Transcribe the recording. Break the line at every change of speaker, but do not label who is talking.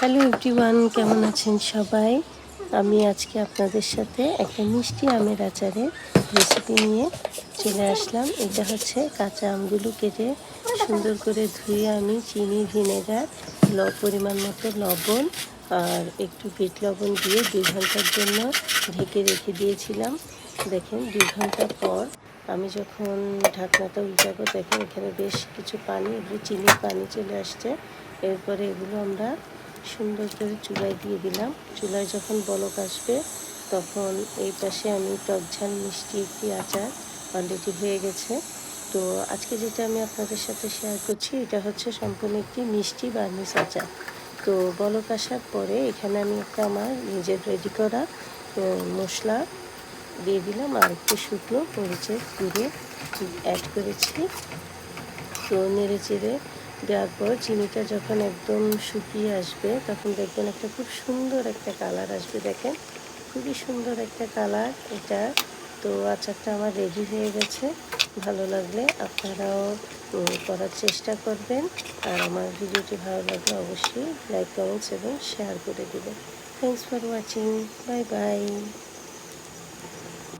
Hello everyone, কেমন আছেন সবাই? আমি আজকে আপনাদের সাথে একটা মিষ্টি আমের আচারের রেসিপি নিয়ে চলে আসলাম। এটা হচ্ছে কাঁচা আমগুলো কেটে সুন্দর করে ধুয়ে আমি চিনি, ভিনেগার, পরিমাণ মতো লবণ আর একটু বিট লবণ দিয়ে 2 ঘন্টার জন্য ঢেকে রেখে দিয়েছিলাম। দেখেন 2 ঘন্টা পর আমি যখন ঢাকনাটা উল্টাবো, দেখেন এখানে বেশ কিছু পানি, এগুলো চিনির পানি চলে আসছে। এরপরে এগুলো আমরা সুন্দর করে চুলায় দিয়ে দিলাম। চুলায় যখন বলক আসবে তখন এই পাশে আমি টক ঝাল মিষ্টি একটি আচার অলরেডি হয়ে গেছে। তো আজকে যেটা আমি আপনাদের সাথে শেয়ার করছি, এটা হচ্ছে সম্পূর্ণ একটি মিষ্টি বার্নিশ আচার। তো বলক আসার পরে এখানে আমি একটা আমার নিজের রেডি করা মশলা দিয়ে দিলাম আর একটু শুকনো মরিচের গুঁড়ো অ্যাড করেছি। তো নেড়ে চেড়ে দেওয়ার পর চিনিটা যখন একদম শুকিয়ে আসবে তখন দেখবেন একটা খুব সুন্দর একটা কালার আসবে। দেখেন খুবই সুন্দর একটা কালার এটা। তো আচারটা আমার রেডি হয়ে গেছে। ভালো লাগলে আপনারাও করার চেষ্টা করবেন। আর আমার ভিডিওটি ভালো লাগলে অবশ্যই লাইক, কমেন্টস এবং শেয়ার করে দেবেন। Thanks for watching. Bye bye.